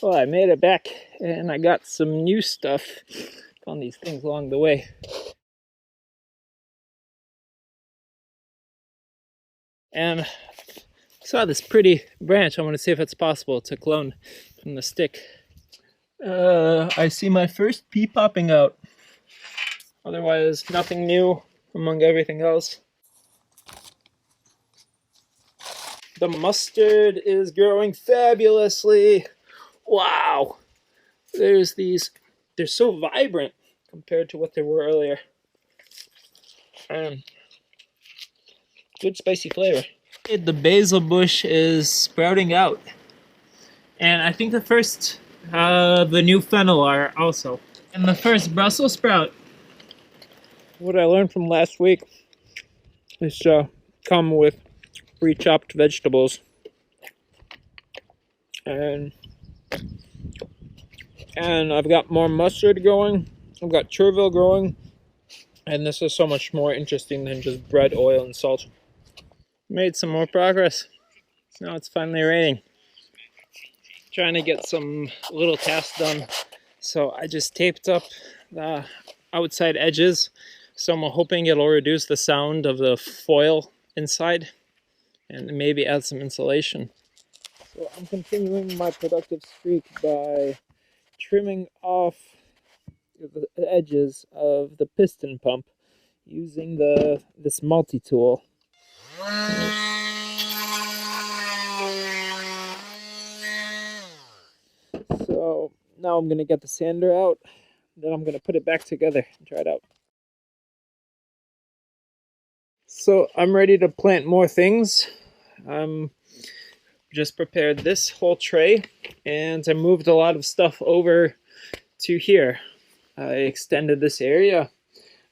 Well, I made it back and I got some new stuff. Found these things along the way. And saw this pretty branch. I want to see if it's possible to clone from the stick. I see my first pea popping out. Otherwise, nothing new among everything else. The mustard is growing fabulously. Wow. There's these, they're so vibrant compared to what they were earlier. Good spicy flavor. The basil bush is sprouting out. And I think the new fennel are also. And the first Brussels sprout. What I learned from last week is come with pre-chopped vegetables. And I've got more mustard growing. I've got chervil growing. And this is so much more interesting than just bread, oil, and salt. Made some more progress. Now it's finally raining. Trying to get some little tasks done. So I just taped up the outside edges. So I'm hoping it'll reduce the sound of the foil inside and maybe add some insulation. So I'm continuing my productive streak by trimming off the edges of the piston pump using this multi-tool. So now I'm going to get the sander out, then I'm going to put it back together and try it out. So I'm ready to plant more things. Just prepared this whole tray and I moved a lot of stuff over to here. I extended this area.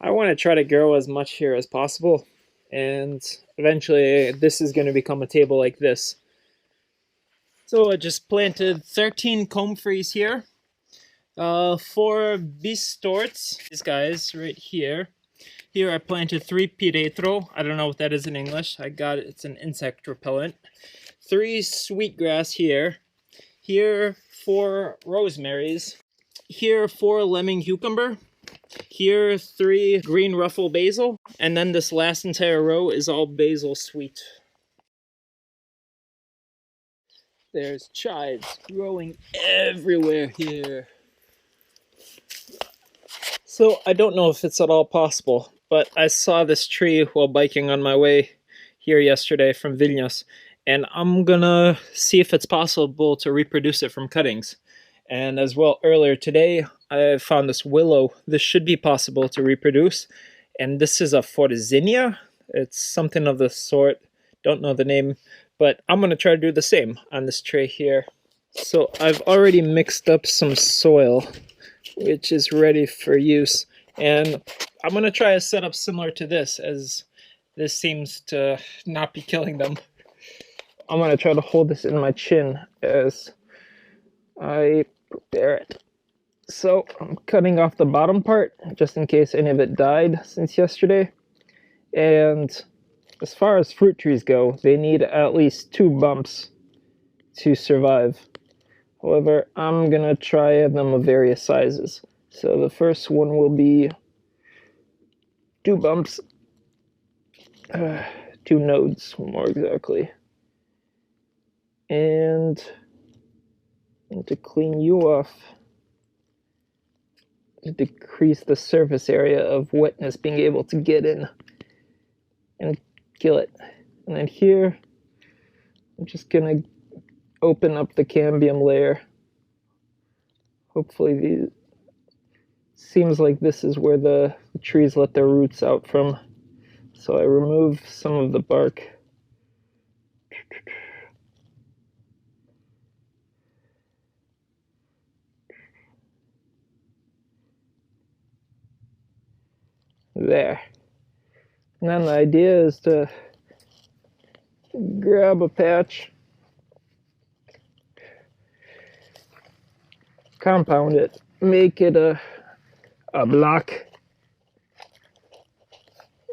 I want to try to grow as much here as possible, and eventually this is going to become a table like this. So I just planted 13 Comfreys here, 4 Bistorts, these guys right here. Here I planted 3 Pyrethrum. I don't know what that is in English. I got it. It's an insect repellent. 3 sweetgrass here. Here 4 Rosemaries. Here 4 lemon cucumber. Here 3 green ruffle basil. And then this last entire row is all basil sweet. There's chives growing everywhere here. So I don't know if it's at all possible, but I saw this tree while biking on my way here yesterday from Vilnius, and I'm gonna see if it's possible to reproduce it from cuttings. And as well, earlier today, I found this willow. This should be possible to reproduce, and this is a Foraging. It's something of the sort, don't know the name, but I'm gonna try to do the same on this tray here. So I've already mixed up some soil, which is ready for use. And I'm going to try a setup similar to this, as this seems to not be killing them. I'm going to try to hold this in my chin as I prepare it. So I'm cutting off the bottom part, just in case any of it died since yesterday. And as far as fruit trees go, they need at least 2 bumps to survive. However, I'm going to try them of various sizes. So the first one will be 2 bumps, 2 nodes more exactly. And to clean you off, decrease the surface area of wetness being able to get in and kill it. And then here, I'm just going to open up the cambium layer. Hopefully these, seems like this is where the trees let their roots out from. So I remove some of the bark. There. And then the idea is to grab a patch, compound it, make it a block,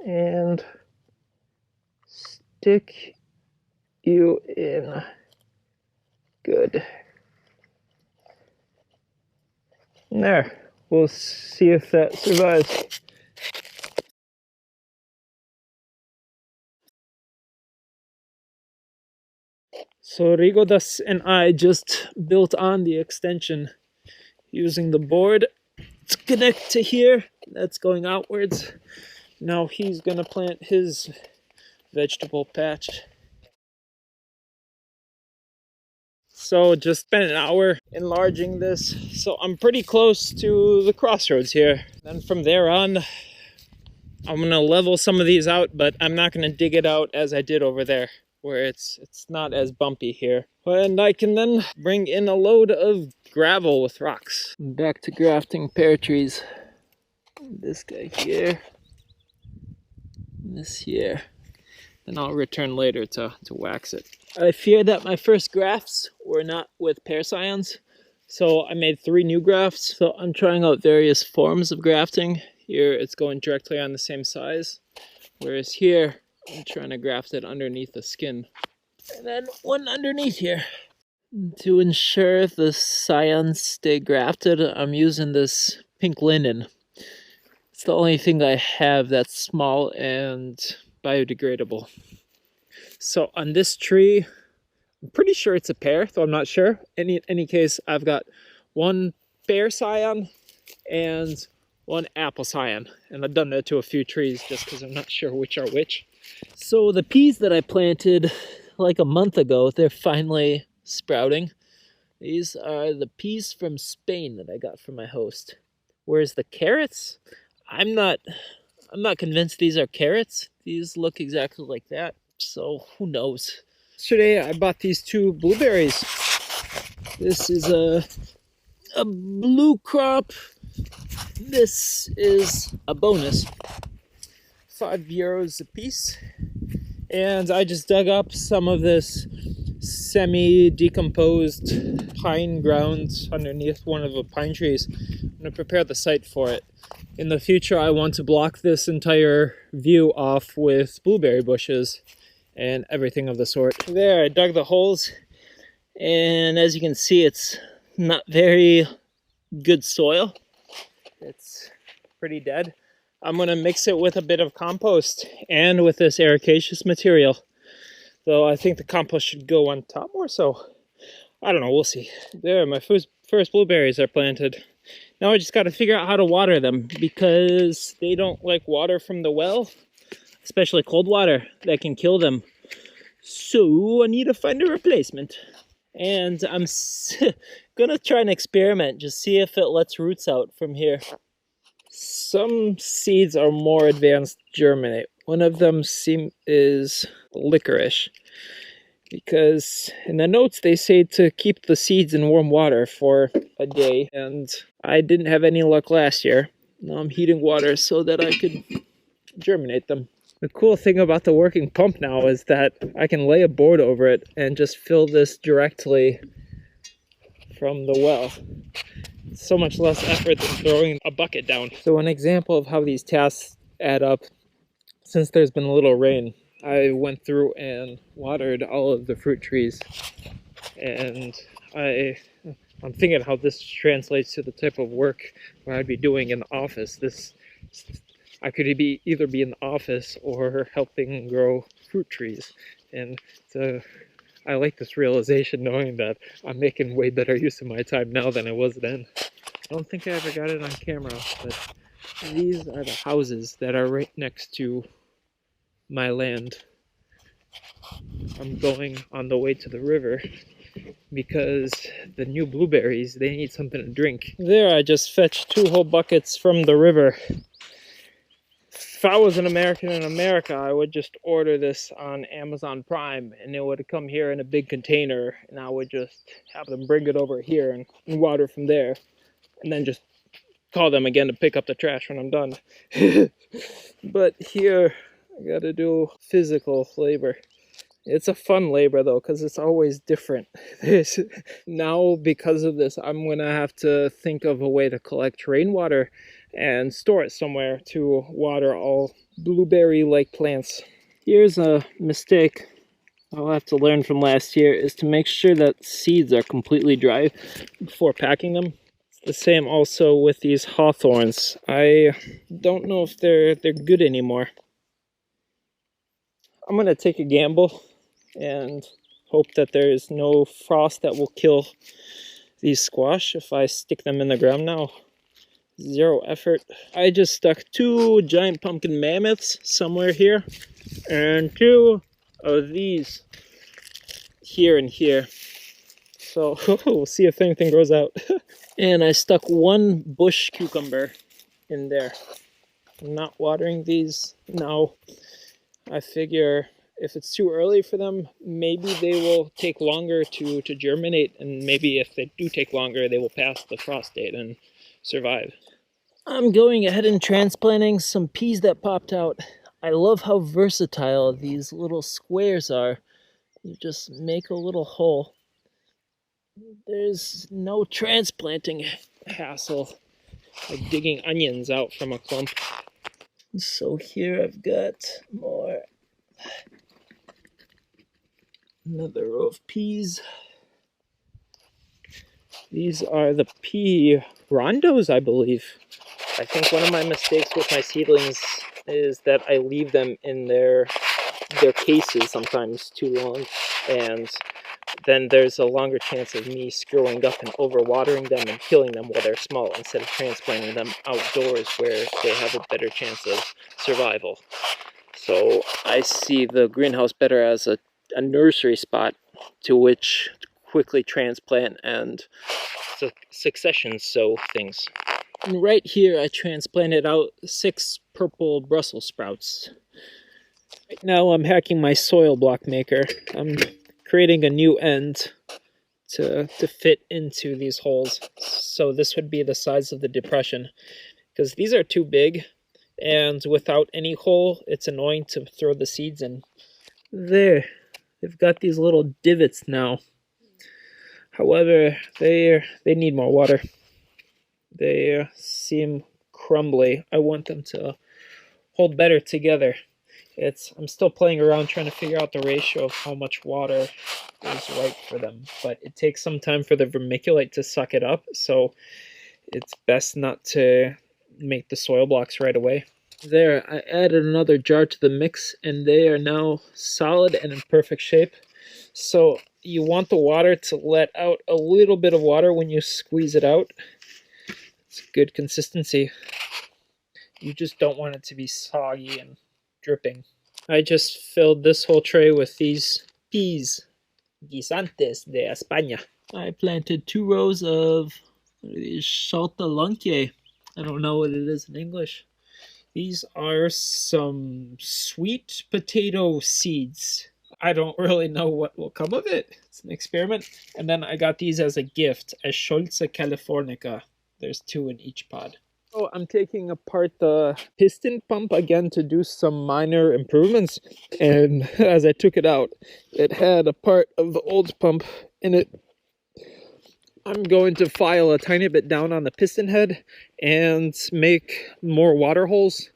and stick you in. Good. There, we'll see if that survives. So Rigodas and I just built on the extension using the board to connect to here. That's going outwards. Now he's gonna plant his vegetable patch. So just spent an hour enlarging this. So I'm pretty close to the crossroads here. Then from there on, I'm gonna level some of these out, but I'm not gonna dig it out as I did over there, where it's not as bumpy here. And I can then bring in a load of gravel with rocks. Back to grafting pear trees. This guy here. This here. Then I'll return later to wax it. I fear that my first grafts were not with pear scions, so I made 3 new grafts. So I'm trying out various forms of grafting. Here it's going directly on the same size, whereas here I'm trying to graft it underneath the skin. And then one underneath here. To ensure the scions stay grafted, I'm using this pink linen. It's the only thing I have that's small and biodegradable. So on this tree, I'm pretty sure it's a pear, though I'm not sure. In any case, I've got 1 pear scion and 1 apple scion. And I've done that to a few trees just because I'm not sure which are which. So the peas that I planted like a month ago, they're finally sprouting. These are the peas from Spain that I got from my host. Whereas the carrots, I'm not convinced these are carrots. These look exactly like that, so who knows. Yesterday I bought these 2 blueberries. This is a blue crop. This is a bonus. €5 a piece. And I just dug up some of this semi-decomposed pine ground underneath one of the pine trees. I'm going to prepare the site for it. In the future, I want to block this entire view off with blueberry bushes and everything of the sort. There, I dug the holes, and as you can see, it's not very good soil. It's pretty dead. I'm going to mix it with a bit of compost and with this ericaceous material. Though I think the compost should go on top more so. I don't know, we'll see. There, my first blueberries are planted. Now I just got to figure out how to water them because they don't like water from the well, especially cold water that can kill them. So I need to find a replacement. And I'm gonna try an experiment, just see if it lets roots out from here. Some seeds are more advanced to germinate. One of them is licorice, because in the notes they say to keep the seeds in warm water for a day, and I didn't have any luck last year. Now I'm heating water so that I could germinate them. The cool thing about the working pump now is that I can lay a board over it and just fill this directly from the well. It's so much less effort than throwing a bucket down. So an example of how these tasks add up, since there's been a little rain, I went through and watered all of the fruit trees, and I'm thinking how this translates to the type of work where I'd be doing in the office. I could either be in the office or helping grow fruit trees, and I like this realization, knowing that I'm making way better use of my time now than I was then. I don't think I ever got it on camera, but these are the houses that are right next to my land. I'm going on the way to the river because the new blueberries, they need something to drink. There, I just fetched 2 whole buckets from the river. If I was an American in America, I would just order this on Amazon Prime, and it would come here in a big container, and I would just have them bring it over here and water from there, and then just call them again to pick up the trash when I'm done. But here, I gotta do physical labor. It's a fun labor though, because it's always different. Now, because of this, I'm gonna have to think of a way to collect rainwater and store it somewhere to water all blueberry-like plants. Here's a mistake I'll have to learn from last year, is to make sure that seeds are completely dry before packing them. It's The same also with these hawthorns. I don't know if they're good anymore. I'm gonna take a gamble and hope that there is no frost that will kill these squash if I stick them in the ground now. Zero effort. I just stuck 2 giant pumpkin mammoths somewhere here and 2 of these here and here. So we'll see if anything grows out. And I stuck 1 bush cucumber in there. I'm not watering these now. I figure if it's too early for them, maybe they will take longer to germinate, and maybe if they do take longer, they will pass the frost date and survive. I'm going ahead and transplanting some peas that popped out. I love how versatile these little squares are. You just make a little hole. There's no transplanting hassle, like digging onions out from a clump. So here I've got more. Another row of peas. These are the pea rondos, I believe. I think one of my mistakes with my seedlings is that I leave them in their cases sometimes too long, and then there's a longer chance of me screwing up and overwatering them and killing them while they're small, instead of transplanting them outdoors where they have a better chance of survival. So I see the greenhouse better as a nursery spot to which to quickly transplant and succession sow things. And right here I transplanted out 6 purple Brussels sprouts. Right now I'm hacking my soil block maker. I'm creating a new end to fit into these holes. So this would be the size of the depression, because these are too big, and without any hole it's annoying to throw the seeds in. There, they've got these little divots now. However, they need more water. They seem crumbly. I want them to hold better together. I'm still playing around trying to figure out the ratio of how much water is right for them, but it takes some time for the vermiculite to suck it up, so it's best not to make the soil blocks right away. There, I added another jar to the mix, and they are now solid and in perfect shape. So you want the water to let out a little bit of water when you squeeze it out. It's good consistency. You just don't want it to be soggy and dripping. I just filled this whole tray with these peas, guisantes de España. I planted 2 rows of saltalanque. I don't know what it is in English. These are some sweet potato seeds. I don't really know what will come of it. It's an experiment. And then I got these as a gift, as Scholze californica. There's 2 in each pod. Oh, I'm taking apart the piston pump again to do some minor improvements. And as I took it out, it had a part of the old pump in it. I'm going to file a tiny bit down on the piston head and make more water holes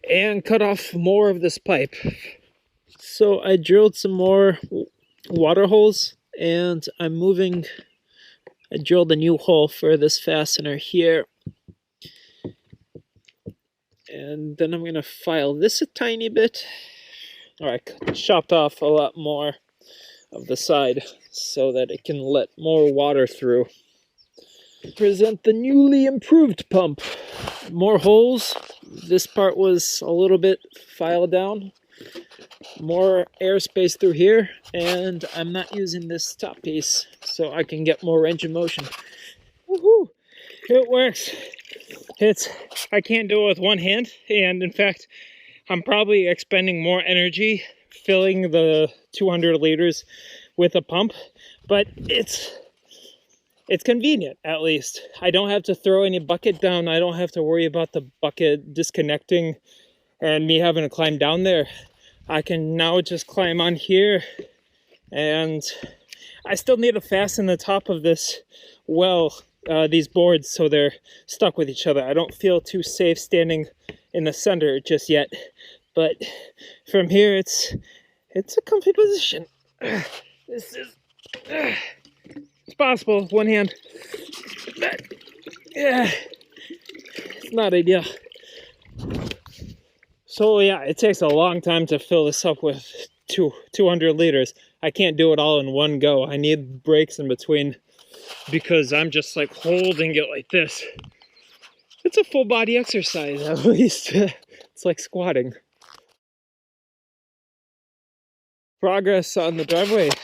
and cut off more of this pipe. So I drilled some more water holes, and I drilled a new hole for this fastener here. And then I'm going to file this a tiny bit. Alright, chopped off a lot more of the side so that it can let more water through. Present the newly improved pump. More holes. This part was a little bit filed down. More airspace through here, and I'm not using this top piece so I can get more range of motion. Woohoo! It works. I can't do it with one hand, and in fact, I'm probably expending more energy filling the 200 liters with a pump, but it's convenient, at least. I don't have to throw any bucket down. I don't have to worry about the bucket disconnecting and me having to climb down there. I can now just climb on here, and I still need to fasten the top of this these boards so they're stuck with each other. I don't feel too safe standing in the center just yet, but from here it's a comfy position. This is it's possible. One hand. Yeah, it's not ideal. So yeah, it takes a long time to fill this up with 200 liters. I can't do it all in one go. I need breaks in between because I'm just like holding it like this. It's a full body exercise at least. It's like squatting. Progress on the driveway